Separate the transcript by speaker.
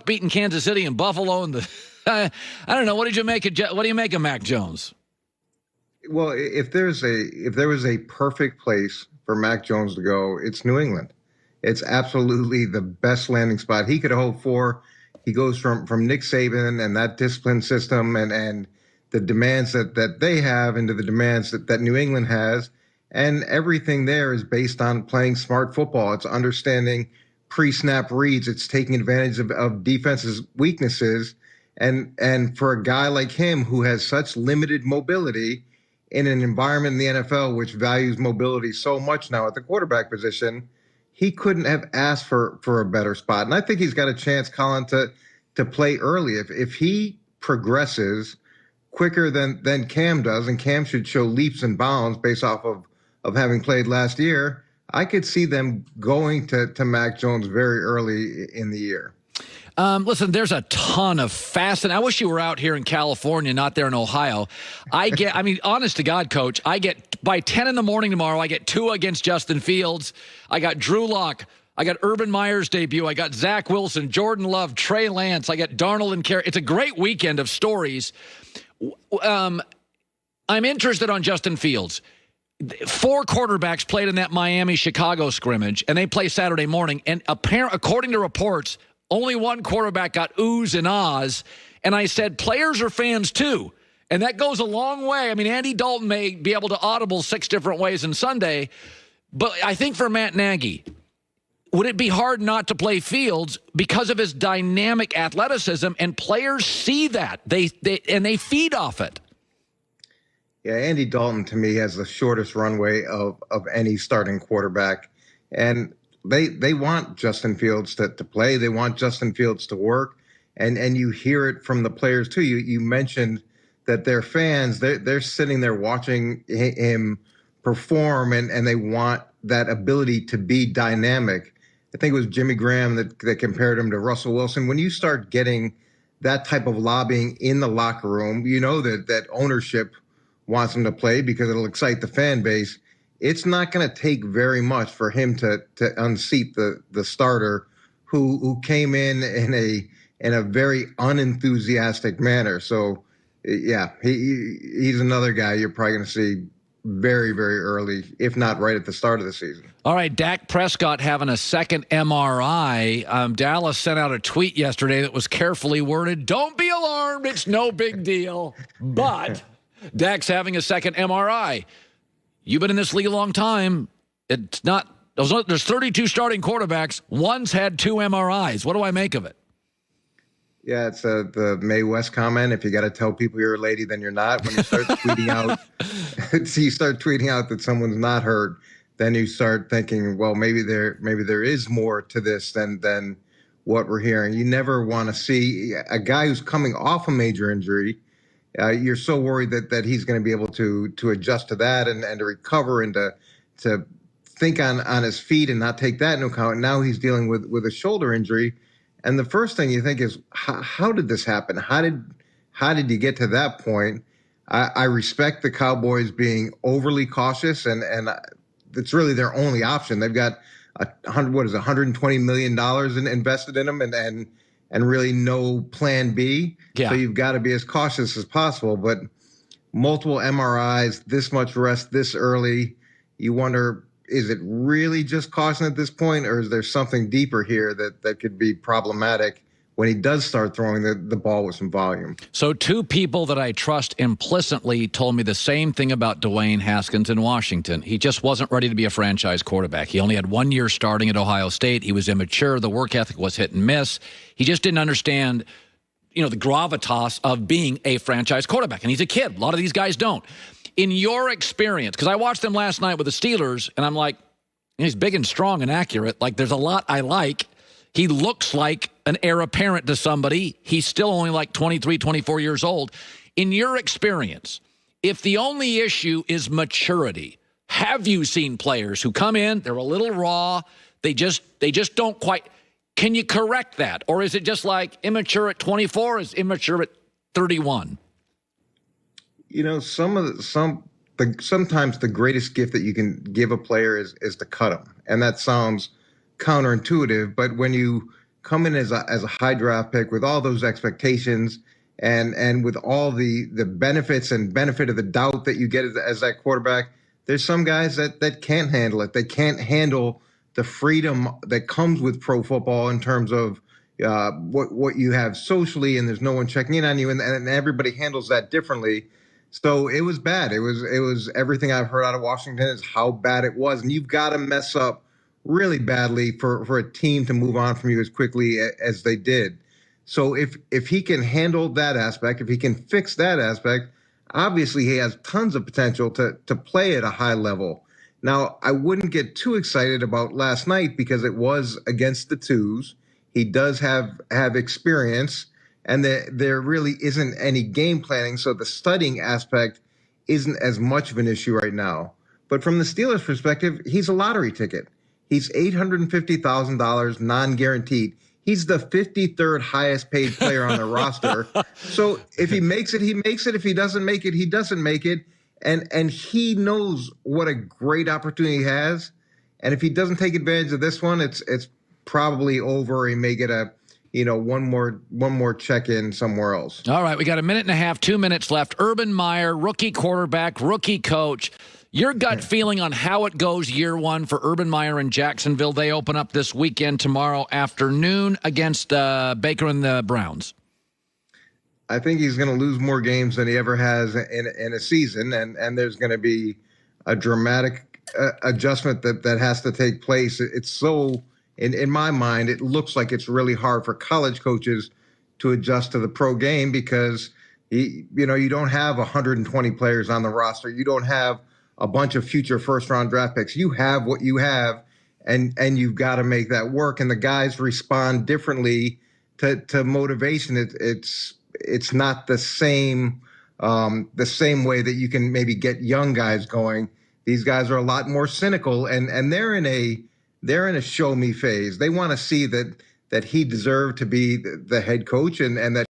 Speaker 1: beating Kansas City and Buffalo and the I don't know. What do you make of Mac Jones?
Speaker 2: Well, if there was a perfect place for Mac Jones to go, it's New England. It's absolutely the best landing spot he could hope for. He goes from Nick Saban and that discipline system and the demands that they have into the demands that New England has. And everything there is based on playing smart football. It's understanding pre-snap reads. It's taking advantage of defenses' weaknesses. And for a guy like him who has such limited mobility in an environment in the NFL which values mobility so much now at the quarterback position, he couldn't have asked for a better spot. And I think he's got a chance, Colin, to play early. If he progresses quicker than Cam does, and Cam should show leaps and bounds based off of having played last year, I could see them going to Mac Jones very early in the year.
Speaker 1: Listen, there's a ton of I wish you were out here in California, not there in Ohio. I mean, honest to God, Coach, I get by 10 in the morning tomorrow, I get Tua against Justin Fields. I got Drew Lock. I got Urban Meyer's debut. I got Zach Wilson, Jordan Love, Trey Lance. I got Darnold and Carey. It's a great weekend of stories. I'm interested on Justin Fields. 4 quarterbacks played in that Miami-Chicago scrimmage, and they play Saturday morning. And according to reports, only one quarterback got oohs and ahs. And I said, players are fans too. And that goes a long way. I mean, Andy Dalton may be able to audible 6 different ways on Sunday. But I think for Matt Nagy, would it be hard not to play Fields because of his dynamic athleticism? And players see that. They feed off it.
Speaker 2: Yeah, Andy Dalton, to me, has the shortest runway of any starting quarterback. And they want Justin Fields to play. They want Justin Fields to work. And you hear it from the players, too. You mentioned that their fans, they're sitting there watching him perform, and they want that ability to be dynamic. I think it was Jimmy Graham that compared him to Russell Wilson. When you start getting that type of lobbying in the locker room, you know that ownership wants him to play because it'll excite the fan base. It's not going to take very much for him to unseat the starter who came in a very unenthusiastic manner. So, yeah, he's another guy you're probably going to see very, very early, if not right at the start of the season.
Speaker 1: All right, Dak Prescott having a second MRI. Dallas sent out a tweet yesterday that was carefully worded. Don't be alarmed. It's no big deal. But Dak's having a second MRI. You've been in this league a long time. It's not. There's 32 starting quarterbacks. One's had 2 MRIs. What do I make of it?
Speaker 2: Yeah, it's the Mae West comment. If you got to tell people you're a lady, then you're not. When you start tweeting out, that someone's not hurt, then you start thinking, well, maybe there is more to this than what we're hearing. You never want to see a guy who's coming off a major injury. You're so worried that he's going to be able to adjust to that and to recover and to think on his feet and not take that into account. Now he's dealing with a shoulder injury. And the first thing you think is, how did this happen? How did you get to that point? I respect the Cowboys being overly cautious, and it's really their only option. They've got $120 million invested in them, and really no plan B.
Speaker 1: Yeah.
Speaker 2: So you've got to be as cautious as possible. But multiple MRIs, this much rest this early, you wonder, is it really just caution at this point, or is there something deeper here that could be problematic when he does start throwing the ball with some volume?
Speaker 1: So 2 people that I trust implicitly told me the same thing about Dwayne Haskins in Washington. He just wasn't ready to be a franchise quarterback. He only had 1 year starting at Ohio State. He was immature. The work ethic was hit and miss. He just didn't understand, the gravitas of being a franchise quarterback. And he's a kid. A lot of these guys don't. In your experience, because I watched them last night with the Steelers, and I'm like, he's big and strong and accurate. Like, there's a lot I like. He looks like an heir apparent to somebody. He's still only like 23, 24 years old. In your experience, if the only issue is maturity, have you seen players who come in, they're a little raw, they just don't quite, can you correct that? Or is it just like immature at 24 is immature at 31?
Speaker 2: Sometimes the greatest gift that you can give a player is to cut them. And that sounds counterintuitive, but when you come in as a high draft pick with all those expectations and with all the benefits and benefit of the doubt that you get as that quarterback. There's some guys that can't handle it. They can't handle the freedom that comes with pro football in terms of what you have socially, and there's no one checking in on you, and everybody handles that differently. So it was bad. It was everything I've heard out of Washington is how bad it was, and you've got to mess up really badly for a team to move on from you as quickly as they did. So if he can handle that aspect, if he can fix that aspect, obviously he has tons of potential to play at a high level. Now, I wouldn't get too excited about last night because it was against the twos. He does have experience, and there really isn't any game planning, so the studying aspect isn't as much of an issue right now. But from the Steelers' perspective, he's a lottery ticket. He's $850,000 non-guaranteed. He's the 53rd highest paid player on the roster. So if he makes it, he makes it. If he doesn't make it, he doesn't make it. And he knows what a great opportunity he has. And if he doesn't take advantage of this one, it's probably over. He may get one more check-in somewhere else.
Speaker 1: All right, we got a minute and a half, 2 minutes left. Urban Meyer, rookie quarterback, rookie coach. Your gut feeling on how it goes year one for Urban Meyer in Jacksonville. They open up this weekend tomorrow afternoon against Baker and the Browns.
Speaker 2: I think he's going to lose more games than he ever has in a season, and there's going to be a dramatic adjustment that has to take place. It's so, in my mind, it looks like it's really hard for college coaches to adjust to the pro game because you don't have 120 players on the roster. You don't have a bunch of future first-round draft picks. You have what you have, and you've got to make that work. And the guys respond differently to motivation. It's not the same way that you can maybe get young guys going. These guys are a lot more cynical, and they're in a show me phase. They want to see that he deserved to be the head coach and that